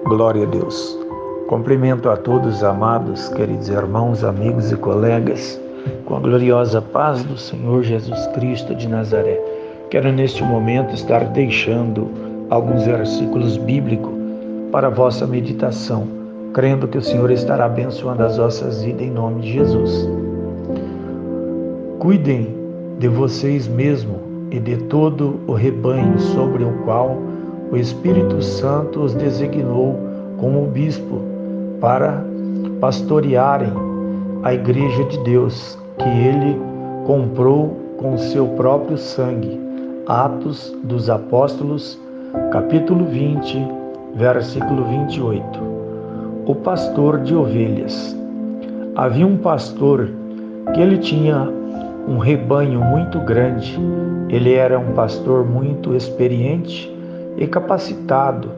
Glória a Deus. Cumprimento a todos, amados, queridos irmãos, amigos e colegas, com a gloriosa paz do Senhor Jesus Cristo de Nazaré. Quero neste momento estar deixando alguns versículos bíblicos para a vossa meditação, crendo que o Senhor estará abençoando as vossas vidas em nome de Jesus. Cuidem de vocês mesmos e de todo o rebanho sobre o qual o Espírito Santo os designou como bispo para pastorearem a igreja de Deus, que ele comprou com seu próprio sangue. Atos dos Apóstolos, capítulo 20, versículo 28. O pastor de ovelhas. Havia um pastor que ele tinha um rebanho muito grande. Ele era um pastor muito experiente e capacitado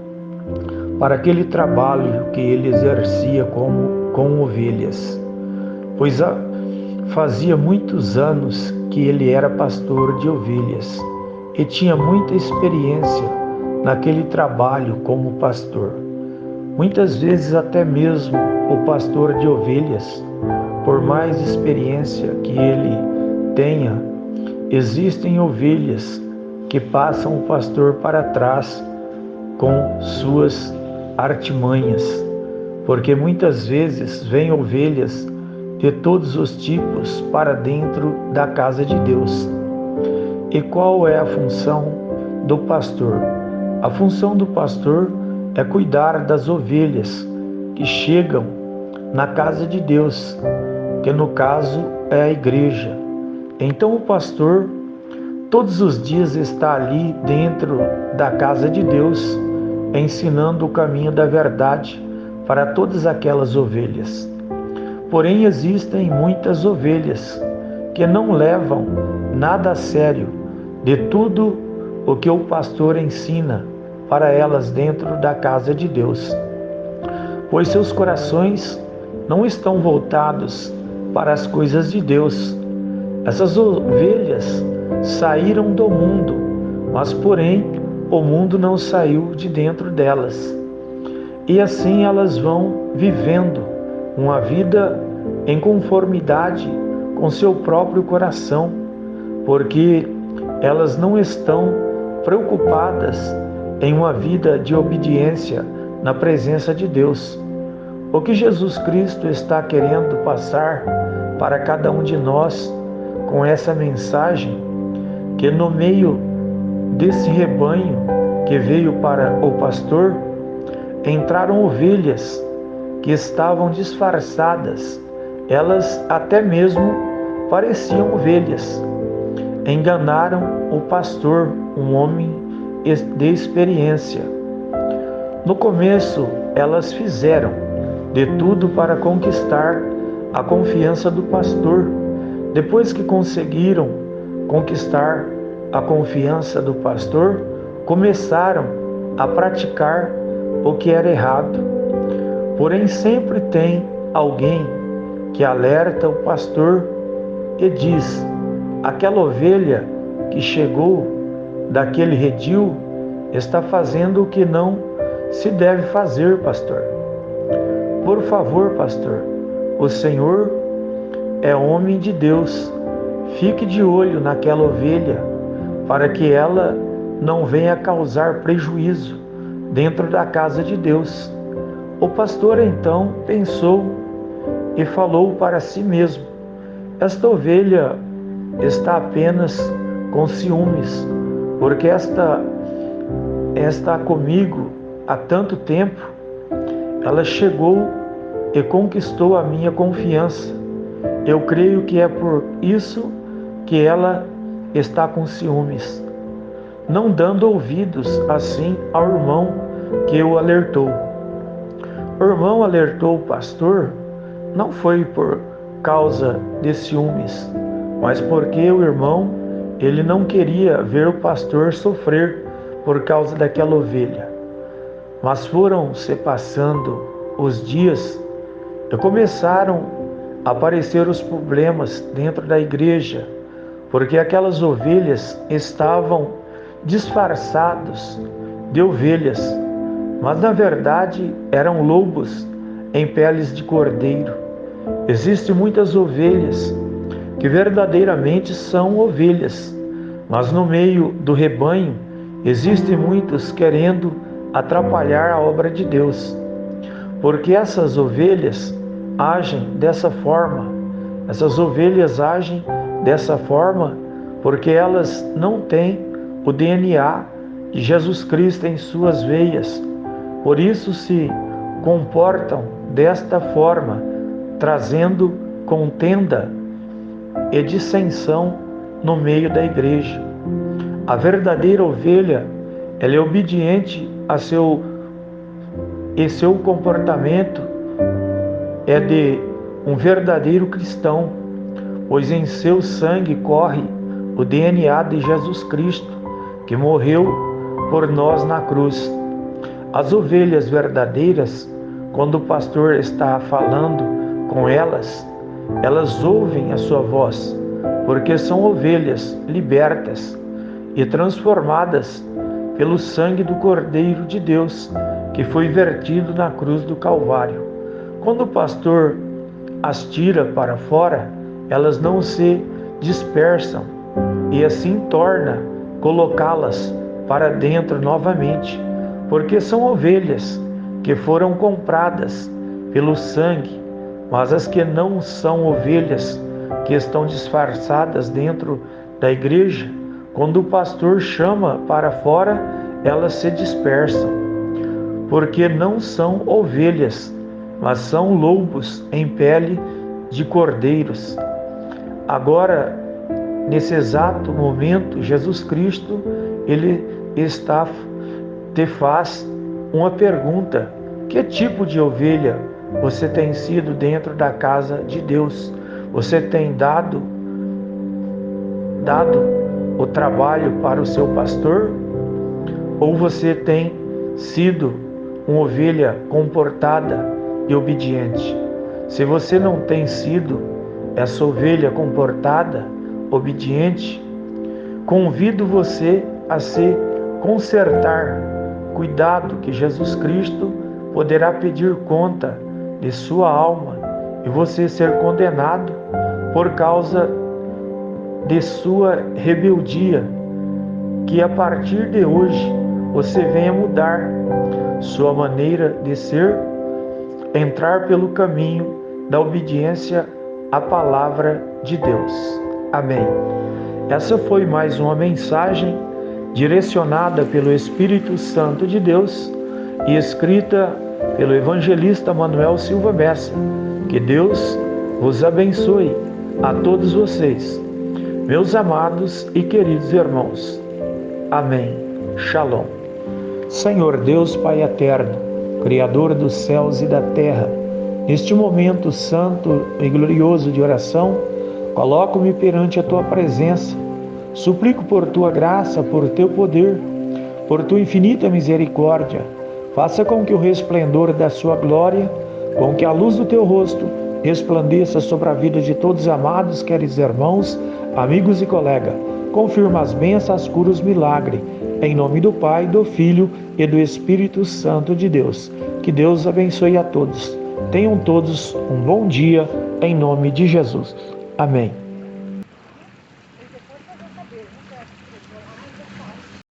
para aquele trabalho que ele exercia com ovelhas, pois fazia muitos anos que ele era pastor de ovelhas e tinha muita experiência naquele trabalho como pastor. Muitas vezes até mesmo o pastor de ovelhas, por mais experiência que ele tenha, existem ovelhas que passam o pastor para trás com suas artimanhas, porque muitas vezes vêm ovelhas de todos os tipos para dentro da casa de Deus. E qual é a função do pastor? A função do pastor é cuidar das ovelhas que chegam na casa de Deus, que no caso é a igreja. Então o pastor todos os dias está ali dentro da casa de Deus, ensinando o caminho da verdade para todas aquelas ovelhas. Porém, existem muitas ovelhas que não levam nada a sério de tudo o que o pastor ensina para elas dentro da casa de Deus, pois seus corações não estão voltados para as coisas de Deus. Essas ovelhas saíram do mundo, mas porém o mundo não saiu de dentro delas. E assim elas vão vivendo uma vida em conformidade com seu próprio coração, porque elas não estão preocupadas em uma vida de obediência na presença de Deus. O que Jesus Cristo está querendo passar para cada um de nós com essa mensagem, que no meio desse rebanho que veio para o pastor, entraram ovelhas que estavam disfarçadas, elas até mesmo pareciam ovelhas. Enganaram o pastor, um homem de experiência. No começo, elas fizeram de tudo para conquistar a confiança do pastor. Depois que conseguiram conquistar a confiança do pastor, começaram a praticar o que era errado. Porém, sempre tem alguém que alerta o pastor e diz: aquela ovelha que chegou daquele redil está fazendo o que não se deve fazer, pastor. Por favor, pastor, o Senhor é homem de Deus. Fique de olho naquela ovelha para que ela não venha causar prejuízo dentro da casa de Deus. O pastor então pensou e falou para si mesmo: esta ovelha está apenas com ciúmes, porque esta está comigo há tanto tempo. Ela chegou e conquistou a minha confiança. Eu creio que é por isso que ela está com ciúmes, não dando ouvidos assim ao irmão que o alertou. O irmão alertou o pastor não foi por causa de ciúmes, mas porque o irmão ele não queria ver o pastor sofrer por causa daquela ovelha. Mas foram se passando os dias e começaram a aparecer os problemas dentro da igreja, porque aquelas ovelhas estavam disfarçadas de ovelhas, mas na verdade eram lobos em peles de cordeiro. Existem muitas ovelhas que verdadeiramente são ovelhas, mas no meio do rebanho existem muitos querendo atrapalhar a obra de Deus, porque essas ovelhas agem dessa forma. Essas ovelhas agem dessa forma porque elas não têm o DNA de Jesus Cristo em suas veias. Por isso se comportam desta forma, trazendo contenda e dissensão no meio da igreja. A verdadeira ovelha, ela é obediente a seu comportamento é de um verdadeiro cristão, pois em seu sangue corre o DNA de Jesus Cristo, que morreu por nós na cruz. As ovelhas verdadeiras, quando o pastor está falando com elas, elas ouvem a sua voz, porque são ovelhas libertas e transformadas pelo sangue do Cordeiro de Deus, que foi vertido na cruz do Calvário. Quando o pastor as tira para fora, elas não se dispersam e assim torna colocá-las para dentro novamente, porque são ovelhas que foram compradas pelo sangue. Mas as que não são ovelhas, que estão disfarçadas dentro da igreja, quando o pastor chama para fora, elas se dispersam, porque não são ovelhas, mas são lobos em pele de cordeiros. Agora, nesse exato momento, Jesus Cristo, Ele te faz uma pergunta: que tipo de ovelha você tem sido dentro da casa de Deus? Você tem dado o trabalho para o seu pastor? Ou você tem sido uma ovelha comportada e obediente? Se você não tem sido essa ovelha comportada, obediente, convido você a se consertar. Cuidado, que Jesus Cristo poderá pedir conta de sua alma e você ser condenado por causa de sua rebeldia. Que a partir de hoje você venha mudar sua maneira de ser, entrar pelo caminho da obediência à palavra de Deus. Amém. Essa foi mais uma mensagem direcionada pelo Espírito Santo de Deus e escrita pelo evangelista Manuel Silva Bessa. Que Deus vos abençoe a todos vocês, meus amados e queridos irmãos. Amém. Shalom. Senhor Deus Pai eterno, Criador dos céus e da terra, neste momento santo e glorioso de oração, coloco-me perante a Tua presença. Suplico por Tua graça, por Teu poder, por Tua infinita misericórdia. Faça com que o resplendor da Sua glória, com que a luz do Teu rosto resplandeça sobre a vida de todos os amados, queridos irmãos, amigos e colegas. Confirma as bênçãos, curas, milagres. Em nome do Pai, do Filho e do Espírito Santo de Deus. Que Deus abençoe a todos. Tenham todos um bom dia, em nome de Jesus. Amém.